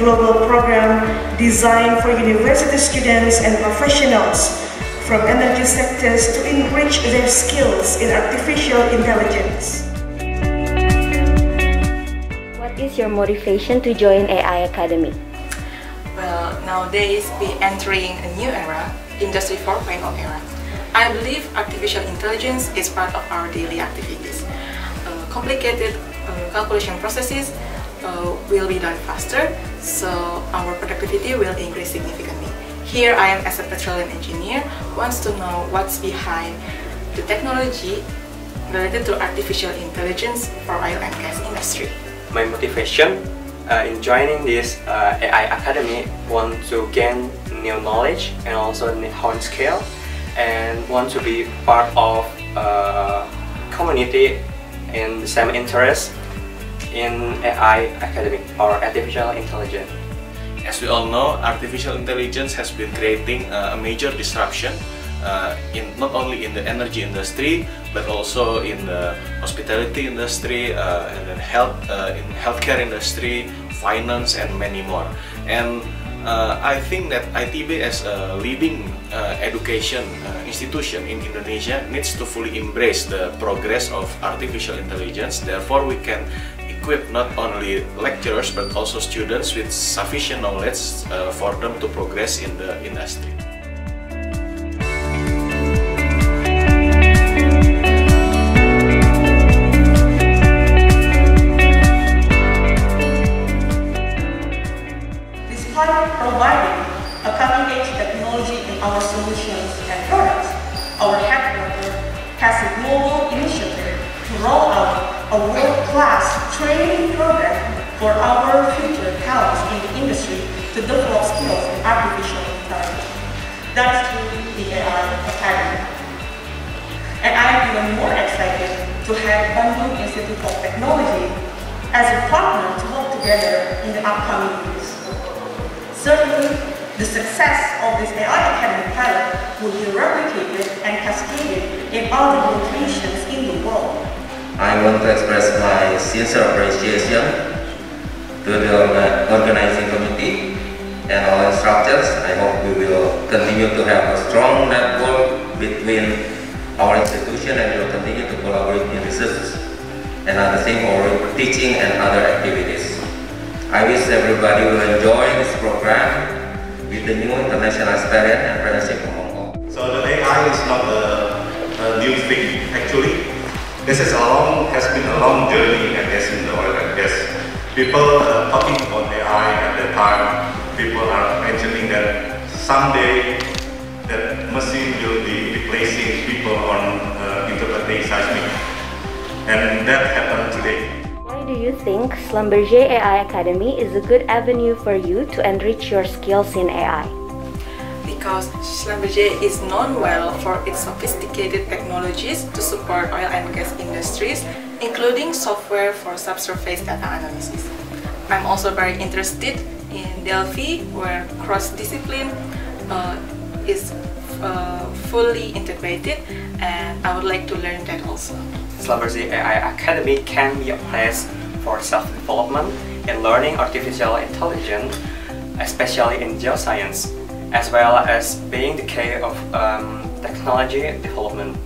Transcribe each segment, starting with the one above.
global program designed for university students and professionals from energy sectors to enrich their skills in artificial intelligence. What is your motivation to join AI Academy? Well, nowadays we entering a new era, Industry 4.0 era. I believe artificial intelligence is part of our daily activities. Complicated calculation processes will be done faster, so our productivity will increase significantly. Here I am as a petroleum engineer, wants to know what's behind the technology related to artificial intelligence for oil and gas industry. My motivation in joining this AI Academy want to gain new knowledge and also hone skill, and want to be part of a community in the same interest in AI Academy or artificial intelligence. As we all know, artificial intelligence has been creating a major disruption not only in the energy industry but also in the hospitality industry, and then in healthcare industry, finance, and many more. And I think that ITB as a leading education institution in Indonesia needs to fully embrace the progress of artificial intelligence. Therefore, we can equip not only lecturers but also students with sufficient knowledge for them to progress in the industry. Despite providing a cutting-edge technology in our solutions and products, our headquarters has a global initiative to roll out a world-class training program for our future talents in the industry to develop skills in artificial intelligence. That is through the AI Academy. And I am even more excited to have Bandung Institut of Teknologi as a partner to work together in the upcoming years. Certainly, the success of this AI Academy pilot will be replicated and cascaded in other locations in the world. I want to express my sincere appreciation to the organizing committee and all instructors. I hope we will continue to have a strong network between our institution and will continue to collaborate in research and other things or teaching and other activities. I wish everybody will enjoy this program with the new international experience and friendship among all. So the AI is not a new thing. Actually, this has been a long journey, I guess, in the oil and gas. People talking about AI at the time, people are mentioning that someday that machine will be replacing people on interpreting seismic, and that happened today. Why do you think Schlumberger AI Academy is a good avenue for you to enrich your skills in AI? Because Schlumberger is known well for its sophisticated technologies to support oil and gas industries, including software for subsurface data analysis. I'm also very interested in Delphi, where cross-discipline is fully integrated, and I would like to learn that also. Schlumberger AI Academy can be a place for self-development and learning artificial intelligence, especially in geoscience, as well as being the key of technology development.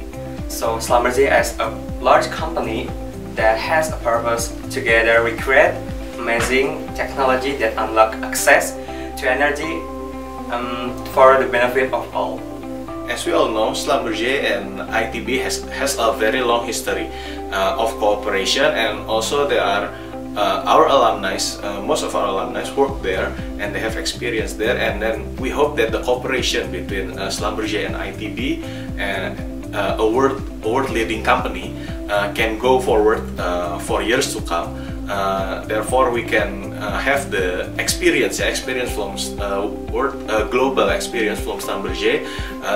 So Schlumberger as a large company that has a purpose, together we create amazing technology that unlock access to energy for the benefit of all. As we all know, Schlumberger and ITB has a very long history of cooperation, and also there are our alumni, most of our alumni work there and they have experience there, and then we hope that the cooperation between Schlumberger and ITB and a world leading company can go forward for years to come. Therefore, we can have the experience from global experience from Schlumberger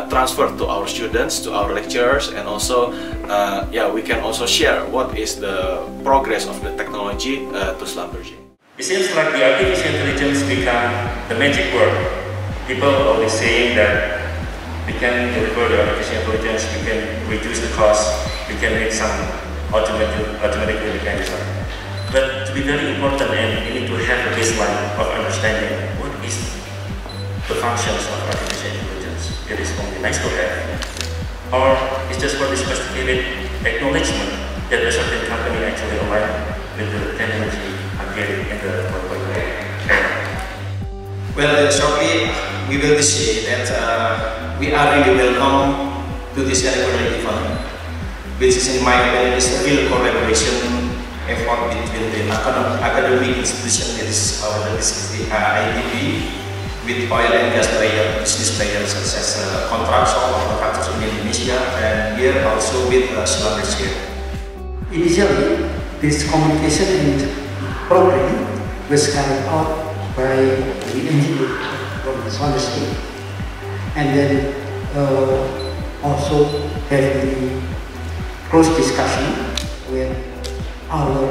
transferred to our students, to our lecturers, and also we can also share what is the progress of the technology to Schlumberger. It seems like the artificial intelligence become the magic word. People are always saying that we can deliver the artificial intelligence, we can reduce the cost, we can make some automatic mechanism. But to be very important, and you need to have a baseline of understanding what is the functions of artificial intelligence. It is only nice to have, or it's just for the sophisticated acknowledgement that a certain company actually aligned with the technology appearing in the 1.0 era. Well, shortly we will say that we are really welcome to this inauguration event, which is in my opinion is a real collaboration effort between the academic institution, that is our ITB, with oil and gas players, business players such as contractors in Indonesia, and here also with Schlumberger. Initially, this communication and program was carried out by the Institut from Schlumberger, and then also have the close discussion with our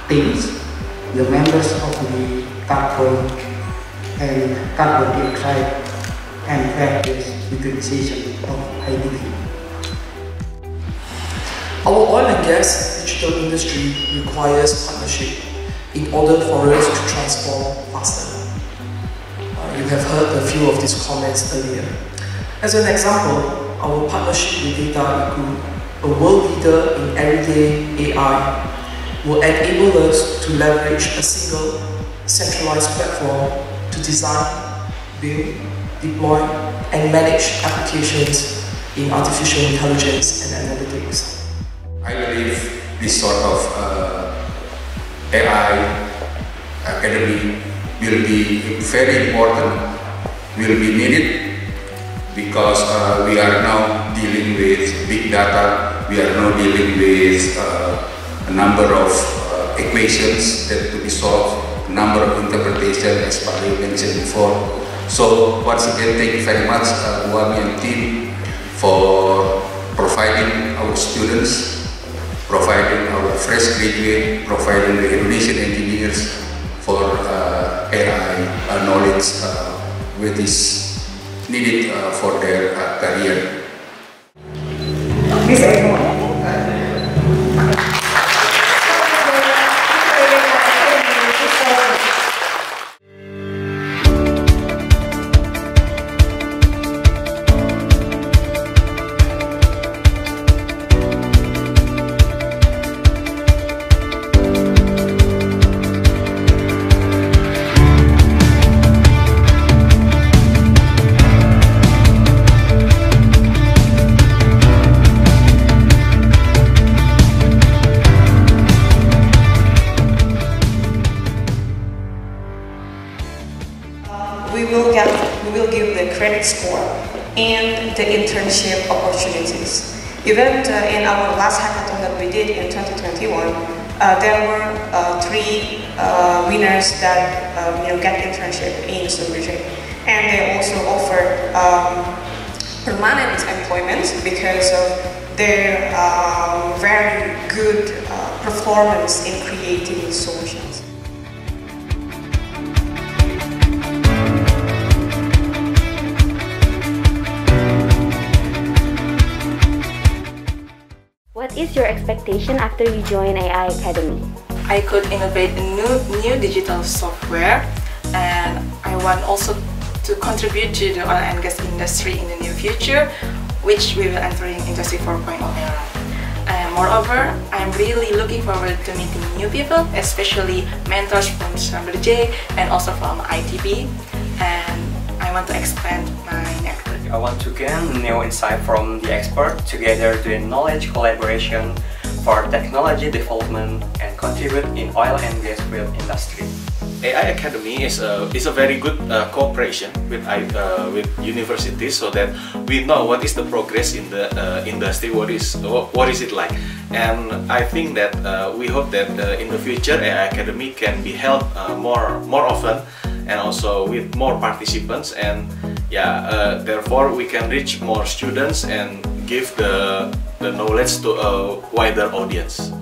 teams, the members of the carbon and carbon dioxide and various utilization of IDV. Our oil and gas digital industry requires partnership in order for us to transform faster. You have heard a few of these comments earlier. As an example, our partnership with Data Group, a world leader in everyday AI, will enable us to leverage a single centralized platform to design, build, deploy, and manage applications in artificial intelligence and analytics. I believe this sort of AI academy will be very important, will be needed, because we are now dealing with big data, we are now dealing with a number of equations that to be solved, a number of interpretations as Pak mentioned before. So once again, thank you very much Wami and team for providing our students, providing our fresh graduate, providing the Indonesian engineers for AI knowledge which is needed for their career. We will give the credit score and the internship opportunities. Even in our last hackathon that we did in 2021, there were 3 winners that get internship in Schlumberger, and they also offered permanent employment because of their very good performance in creating solutions. What is your expectation after you join AI Academy? I could innovate a new digital software, and I want also to contribute to the oil and gas industry in the near future, which we will enter in Industry 4.0 era. And moreover, I'm really looking forward to meeting new people, especially mentors from Schlumberger and also from ITB, and I want to expand my network. I want to gain new insight from the expert, together doing knowledge collaboration for technology development and contribute in oil and gas field industry. AI Academy is a very good cooperation with universities, so that we know what is the progress in the industry, what is it like, and I think that we hope that in the future AI Academy can be held more often, and also with more participants, and therefore we can reach more students and give the knowledge to a wider audience.